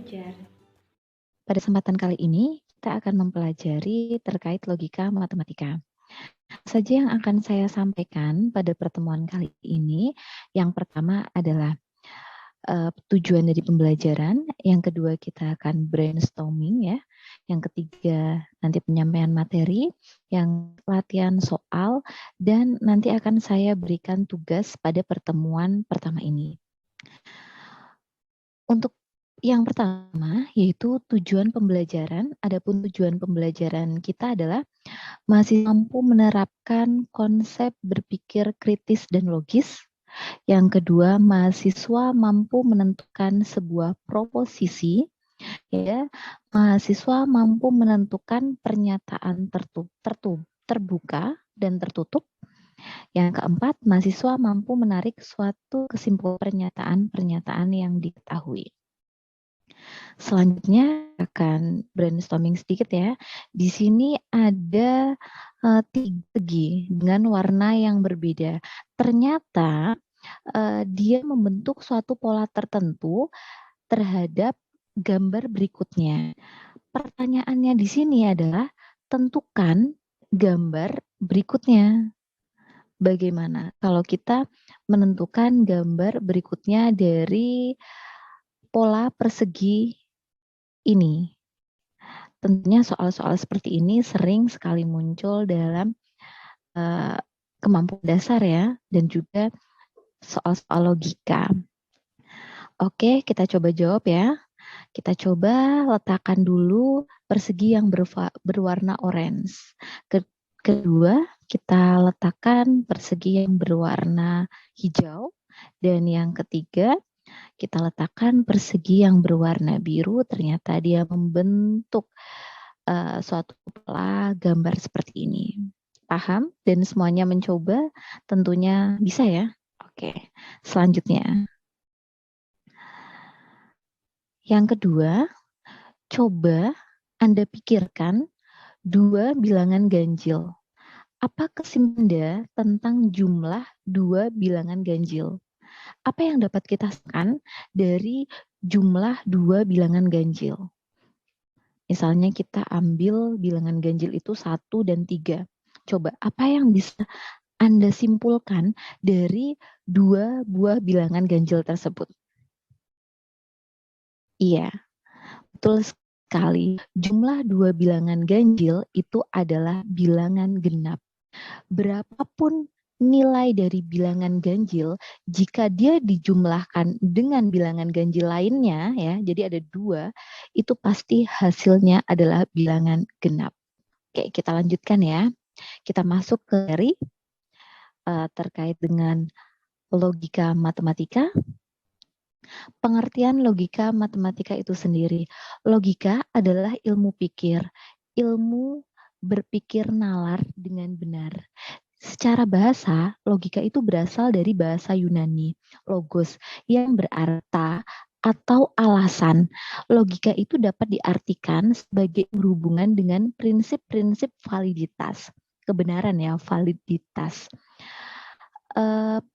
belajar. Pada kesempatan kali ini, kita akan mempelajari terkait logika matematika. Saja yang akan saya sampaikan pada pertemuan kali ini, yang pertama adalah tujuan dari pembelajaran, yang kedua kita akan brainstorming ya, yang ketiga nanti penyampaian materi, yang latihan soal, dan nanti akan saya berikan tugas pada pertemuan pertama ini. Untuk yang pertama, yaitu tujuan pembelajaran. Adapun tujuan pembelajaran kita adalah masih mampu menerapkan konsep berpikir kritis dan logis. Yang kedua, mahasiswa mampu menentukan sebuah proposisi. Ya, mahasiswa mampu menentukan pernyataan terbuka dan tertutup. Yang keempat, mahasiswa mampu menarik suatu kesimpulan pernyataan-pernyataan yang diketahui. Selanjutnya akan brainstorming sedikit ya. Di sini ada 3 segi dengan warna yang berbeda. Ternyata dia membentuk suatu pola tertentu terhadap gambar berikutnya. Pertanyaannya di sini adalah tentukan gambar berikutnya. Bagaimana kalau kita menentukan gambar berikutnya dari pola persegi ini? Tentunya soal-soal seperti ini sering sekali muncul dalam kemampuan dasar ya, dan juga soal-soal logika. Oke, kita coba jawab ya. Kita coba letakkan dulu persegi yang berwarna orange. Kedua, kita letakkan persegi yang berwarna hijau. Dan yang ketiga, kita letakkan persegi yang berwarna biru. Ternyata dia membentuk suatu pola gambar seperti ini. Paham? Dan semuanya mencoba? Tentunya bisa ya? Oke, selanjutnya. Yang kedua, coba Anda pikirkan 2 bilangan ganjil. Apa kesimpulan Anda tentang jumlah 2 bilangan ganjil? Apa yang dapat kita sampaikan dari jumlah 2 bilangan ganjil? Misalnya kita ambil bilangan ganjil itu 1 dan 3. Coba, apa yang bisa Anda simpulkan dari 2 buah bilangan ganjil tersebut? Iya, betul sekali. Jumlah 2 bilangan ganjil itu adalah bilangan genap. Berapapun nilai dari bilangan ganjil, jika dia dijumlahkan dengan bilangan ganjil lainnya, ya, jadi ada 2, itu pasti hasilnya adalah bilangan genap. Oke, kita lanjutkan ya. Kita masuk ke dari terkait dengan logika matematika. Pengertian logika matematika itu sendiri. Logika adalah ilmu pikir, ilmu berpikir nalar dengan benar. Secara bahasa, logika itu berasal dari bahasa Yunani, logos, yang berarti atau alasan. Logika itu dapat diartikan sebagai berhubungan dengan prinsip-prinsip validitas. Kebenaran ya, validitas.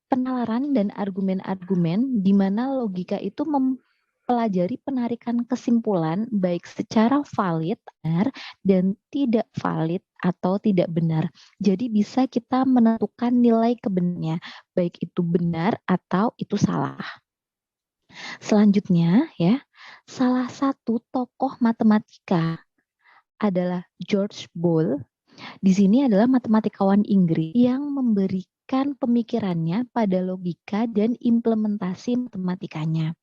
Penalaran dan argumen-argumen di mana logika itu mempelajari penarikan kesimpulan baik secara valid dan tidak valid atau tidak benar. Jadi bisa kita menentukan nilai kebenarnya, baik itu benar atau itu salah. Selanjutnya ya, salah satu tokoh matematika adalah George Boole. Di sini adalah matematikawan Inggris yang memberikan pemikirannya pada logika dan implementasi matematikanya.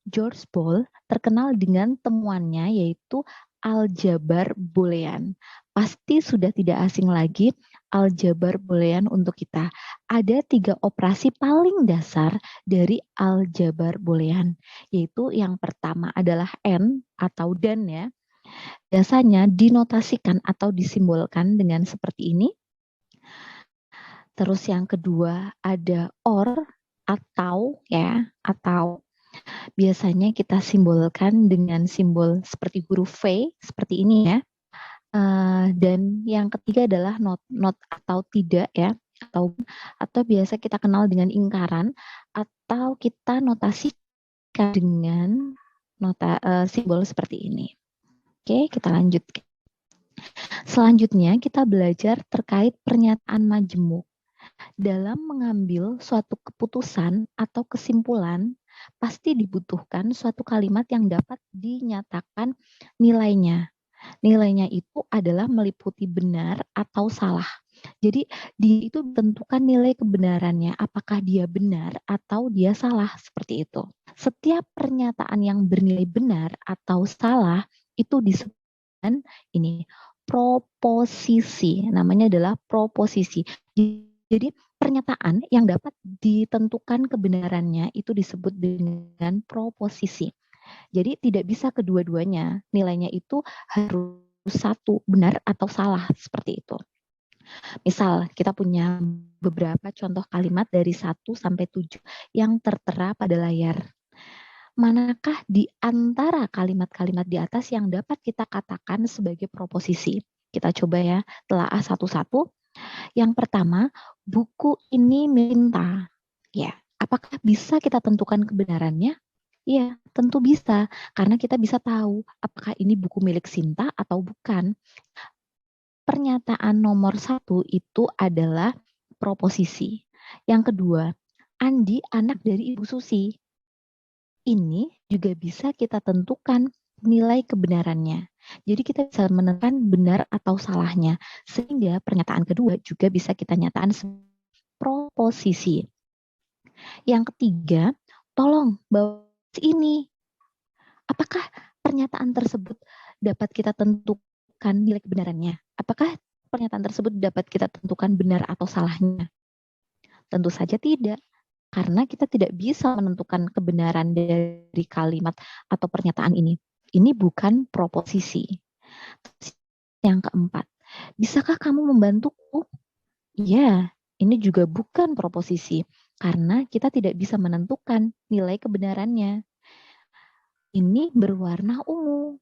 George Boole terkenal dengan temuannya yaitu aljabar Boolean. Pasti sudah tidak asing lagi aljabar Boolean untuk kita. Ada 3 operasi paling dasar dari aljabar Boolean, yaitu yang pertama adalah AND atau dan ya. Biasanya dinotasikan atau disimbolkan dengan seperti ini. Terus yang kedua ada OR atau ya, atau biasanya kita simbolkan dengan simbol seperti huruf V seperti ini ya. Dan yang ketiga adalah not atau tidak ya, atau biasa kita kenal dengan ingkaran, atau kita notasikan dengan simbol seperti ini. Oke, kita lanjut. Selanjutnya kita belajar terkait pernyataan majemuk. Dalam mengambil suatu keputusan atau kesimpulan, pasti dibutuhkan suatu kalimat yang dapat dinyatakan nilainya. Nilainya itu adalah meliputi benar atau salah. Jadi dia itu tentukan nilai kebenarannya, apakah dia benar atau dia salah, seperti itu. Setiap pernyataan yang bernilai benar atau salah itu disebutkan ini proposisi. Namanya adalah proposisi. Jadi pernyataan yang dapat ditentukan kebenarannya itu disebut dengan proposisi. Jadi tidak bisa kedua-duanya. Nilainya itu harus satu, benar atau salah, seperti itu. Misal kita punya beberapa contoh kalimat dari 1 sampai 7 yang tertera pada layar. Manakah di antara kalimat-kalimat di atas yang dapat kita katakan sebagai proposisi? Kita coba ya, telaah satu-satu. Yang pertama, buku ini minta. Ya, apakah bisa kita tentukan kebenarannya? Iya, tentu bisa. Karena kita bisa tahu apakah ini buku milik Sinta atau bukan. Pernyataan nomor 1 itu adalah proposisi. Yang kedua, Andi anak dari Ibu Susi. Ini juga bisa kita tentukan nilai kebenarannya. Jadi kita bisa menentukan benar atau salahnya. Sehingga pernyataan kedua juga bisa kita nyatakan proposisi. Yang ketiga, tolong bawa ini. Apakah pernyataan tersebut dapat kita tentukan nilai kebenarannya? Apakah pernyataan tersebut dapat kita tentukan benar atau salahnya? Tentu saja tidak. Karena kita tidak bisa menentukan kebenaran dari kalimat atau pernyataan ini. Ini bukan proposisi. Yang keempat, bisakah kamu membantuku? Iya, ini juga bukan proposisi. Karena kita tidak bisa menentukan nilai kebenarannya. Ini berwarna ungu.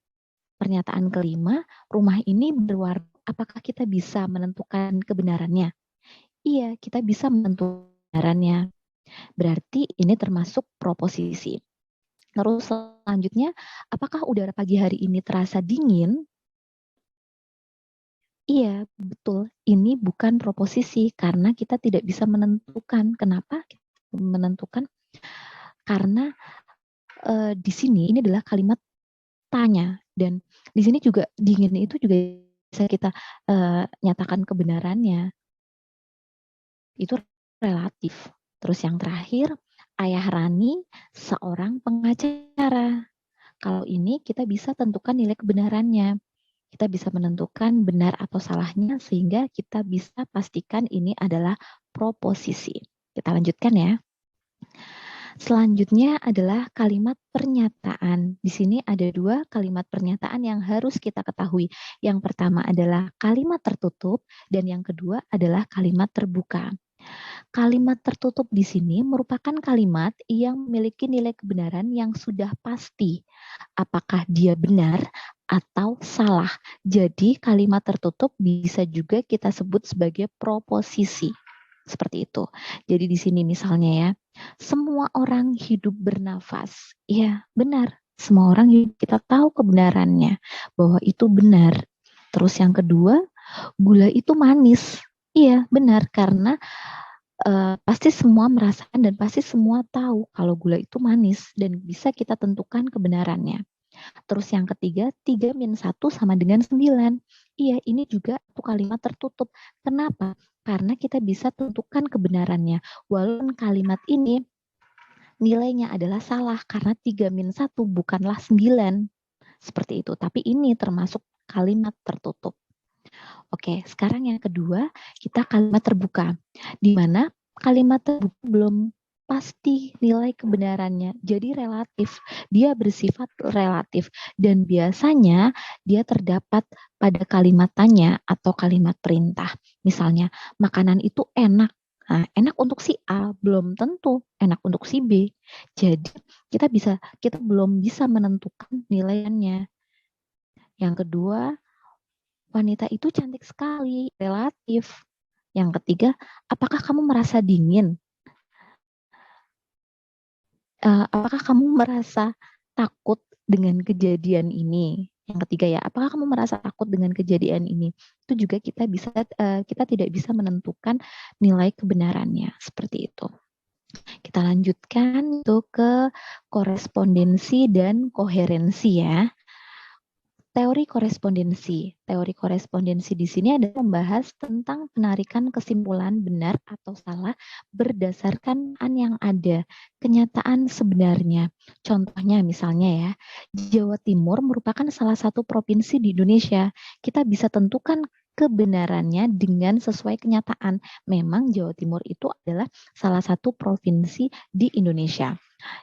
Pernyataan kelima, rumah ini berwarna, apakah kita bisa menentukan kebenarannya? Iya, kita bisa menentukan kebenarannya. Berarti ini termasuk proposisi. Terus selanjutnya, apakah udara pagi hari ini terasa dingin? Iya, betul. Ini bukan proposisi karena kita tidak bisa menentukan. Kenapa menentukan? Karena di sini ini adalah kalimat tanya dan di sini juga dingin itu juga bisa kita nyatakan kebenarannya. Itu relatif. Terus yang terakhir, Ayah Rani seorang pengacara. Kalau ini kita bisa tentukan nilai kebenarannya. Kita bisa menentukan benar atau salahnya sehingga kita bisa pastikan ini adalah proposisi. Kita lanjutkan ya. Selanjutnya adalah kalimat pernyataan. Di sini ada 2 kalimat pernyataan yang harus kita ketahui. Yang pertama adalah kalimat tertutup dan yang kedua adalah kalimat terbuka. Kalimat tertutup di sini merupakan kalimat yang memiliki nilai kebenaran yang sudah pasti. Apakah dia benar atau salah. Jadi kalimat tertutup bisa juga kita sebut sebagai proposisi. Seperti itu. Jadi di sini misalnya ya, semua orang hidup bernafas. Iya, benar. Semua orang hidup, kita tahu kebenarannya bahwa itu benar. Terus yang kedua, gula itu manis. Iya, benar karena pasti semua merasakan dan pasti semua tahu kalau gula itu manis dan bisa kita tentukan kebenarannya. Terus yang ketiga, 3 min 1 sama dengan 9. Iya, ini juga satu kalimat tertutup. Kenapa? Karena kita bisa tentukan kebenarannya. Walaupun kalimat ini nilainya adalah salah karena 3 min 1 bukanlah 9. Seperti itu. Tapi ini termasuk kalimat tertutup. Oke, sekarang yang kedua, kita kalimat terbuka. Di mana kalimat terbuka belum pasti nilai kebenarannya. Jadi relatif. Dia bersifat relatif. Dan biasanya dia terdapat pada kalimat tanya atau kalimat perintah. Misalnya, makanan itu enak. Nah, enak untuk si A, belum tentu enak untuk si B. Jadi, kita belum bisa menentukan nilainya. Yang kedua, wanita itu cantik sekali, relatif. Yang ketiga, apakah kamu merasa dingin? Apakah kamu merasa takut? dengan kejadian ini? Yang ketiga ya, apakah kamu merasa takut dengan kejadian ini? Itu juga kita tidak bisa menentukan nilai kebenarannya seperti itu. Kita lanjutkan itu ke korespondensi dan koherensi ya. Teori korespondensi. Teori korespondensi di sini adalah membahas tentang penarikan kesimpulan benar atau salah berdasarkan yang ada, kenyataan sebenarnya. Contohnya misalnya ya, Jawa Timur merupakan salah satu provinsi di Indonesia. Kita bisa tentukan kebenarannya dengan sesuai kenyataan. Memang Jawa Timur itu adalah salah satu provinsi di Indonesia.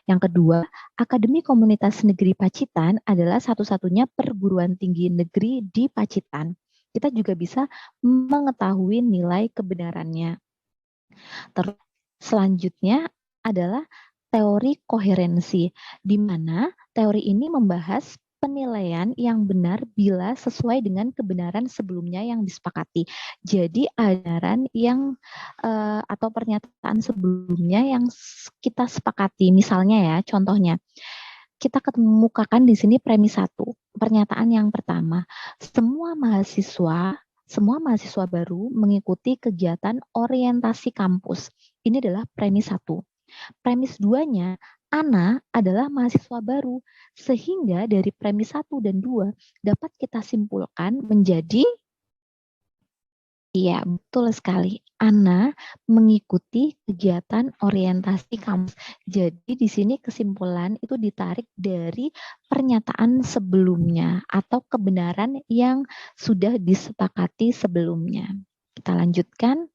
Yang kedua, Akademi Komunitas Negeri Pacitan adalah satu-satunya perguruan tinggi negeri di Pacitan. Kita juga bisa mengetahui nilai kebenarannya. Terus selanjutnya adalah teori koherensi, di mana teori ini membahas penilaian yang benar bila sesuai dengan kebenaran sebelumnya yang disepakati. Jadi ajaran yang atau pernyataan sebelumnya yang kita sepakati. Misalnya ya, contohnya kita kemukakan di sini premis 1. Pernyataan yang pertama, semua mahasiswa baru mengikuti kegiatan orientasi kampus. Ini adalah premis 1. Premis 2-nya, Ana adalah mahasiswa baru, sehingga dari premis 1 dan 2 dapat kita simpulkan menjadi, iya betul sekali, Ana mengikuti kegiatan orientasi kampus. Jadi di sini kesimpulan itu ditarik dari pernyataan sebelumnya atau kebenaran yang sudah disepakati sebelumnya. Kita lanjutkan,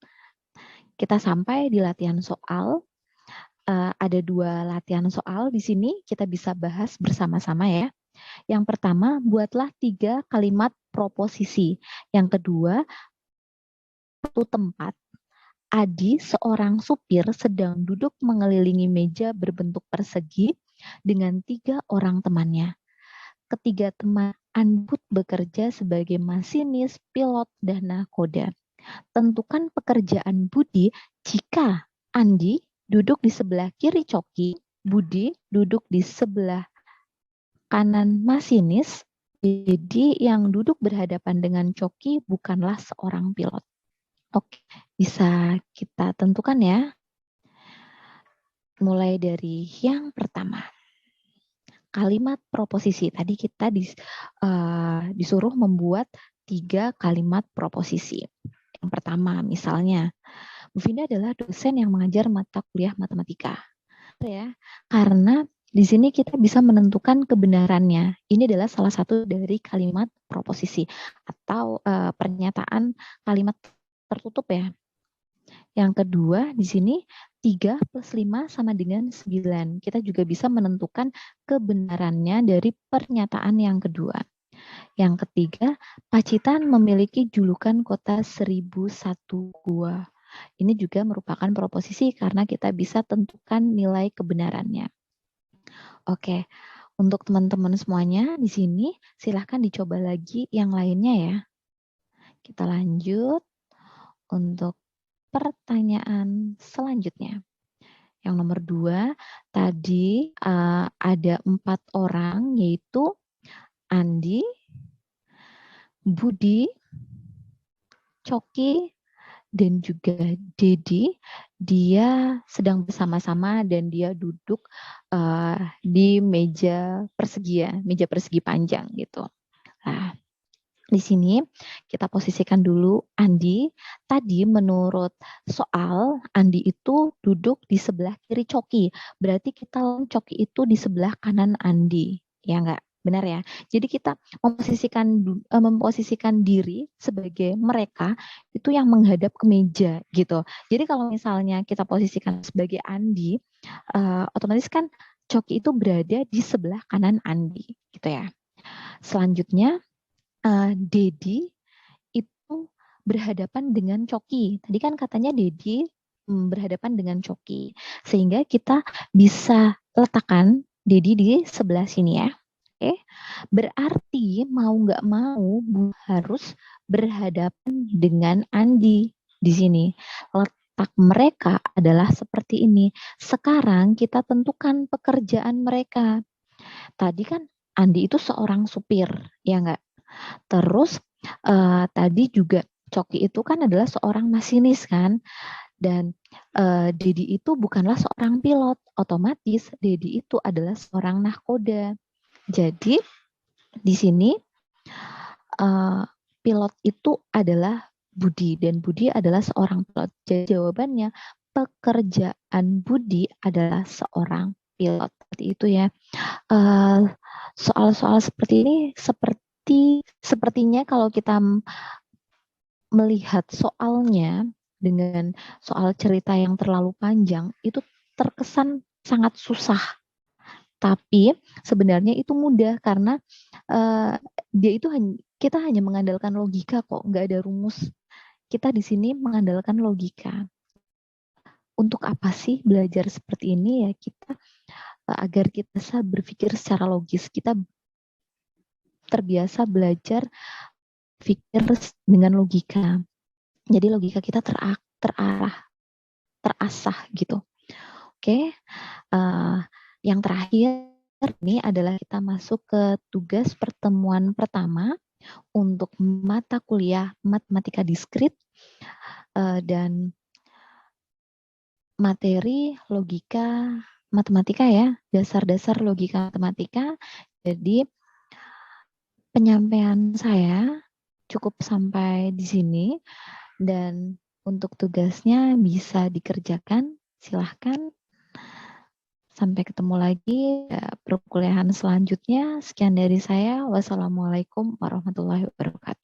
kita sampai di latihan soal. Ada 2 latihan soal di sini, kita bisa bahas bersama-sama ya. Yang pertama, buatlah 3 kalimat proposisi. Yang kedua, satu tempat. Adi, seorang supir, sedang duduk mengelilingi meja berbentuk persegi dengan 3 orang temannya. Ketiga teman Anbut bekerja sebagai masinis, pilot, dan nakoda. Tentukan pekerjaan Budi jika Andi duduk di sebelah kiri coki, Budi duduk di sebelah kanan masinis, jadi yang duduk berhadapan dengan coki bukanlah seorang pilot. Oke, bisa kita tentukan ya. Mulai dari yang pertama. Kalimat proposisi. Tadi kita disuruh membuat 3 kalimat proposisi. Yang pertama, misalnya, Bu Vinda adalah dosen yang mengajar mata kuliah matematika. Ya, karena di sini kita bisa menentukan kebenarannya. Ini adalah salah satu dari kalimat proposisi atau pernyataan kalimat tertutup ya. Yang kedua, di sini 3 plus 5 sama dengan 9. Kita juga bisa menentukan kebenarannya dari pernyataan yang kedua. Yang ketiga, Pacitan memiliki julukan kota 1001 gua. Ini juga merupakan proposisi karena kita bisa tentukan nilai kebenarannya. Oke, untuk teman-teman semuanya di sini silahkan dicoba lagi yang lainnya ya. Kita lanjut untuk pertanyaan selanjutnya. Yang nomor 2, tadi ada 4 orang yaitu Andi, Budi, Coki, dan juga Dedi. Dia sedang bersama-sama dan dia duduk di meja persegi panjang gitu. Nah, di sini kita posisikan dulu Andi. Tadi menurut soal, Andi itu duduk di sebelah kiri Coki. Berarti kita Coki itu di sebelah kanan Andi. Ya enggak? Benar ya? Jadi kita memposisikan diri sebagai mereka itu yang menghadap ke meja gitu. Jadi kalau misalnya kita posisikan sebagai Andi, otomatis kan Coki itu berada di sebelah kanan Andi gitu ya. Selanjutnya Dedi itu berhadapan dengan Coki. Tadi kan katanya Dedi berhadapan dengan Coki. Sehingga kita bisa letakkan Dedi di sebelah sini ya. Oke. Berarti mau nggak mau harus berhadapan dengan Andi di sini. Letak mereka adalah seperti ini. Sekarang kita tentukan pekerjaan mereka. Tadi kan Andi itu seorang supir, ya nggak? Terus tadi juga Coki itu kan adalah seorang masinis kan, dan Dedi itu bukanlah seorang pilot, otomatis Dedi itu adalah seorang nahkoda. Jadi di sini pilot itu adalah Budi dan Budi adalah seorang pilot. Jadi jawabannya pekerjaan Budi adalah seorang pilot. Seperti itu ya. Soal-soal seperti ini sepertinya kalau kita melihat soalnya dengan soal cerita yang terlalu panjang itu terkesan sangat susah. Tapi sebenarnya itu mudah karena dia itu kita hanya mengandalkan logika kok, nggak ada rumus. Kita di sini mengandalkan logika. Untuk apa sih belajar seperti ini ya kita agar kita bisa berpikir secara logis. Kita terbiasa belajar pikir dengan logika. Jadi logika kita terasah gitu. Oke, yang terakhir ini adalah kita masuk ke tugas pertemuan pertama untuk mata kuliah matematika diskrit dan materi logika matematika ya, dasar-dasar logika matematika. Jadi penyampaian saya cukup sampai di sini dan untuk tugasnya bisa dikerjakan, silahkan. Sampai ketemu lagi perkuliahan selanjutnya. Sekian dari saya. Wassalamualaikum warahmatullahi wabarakatuh.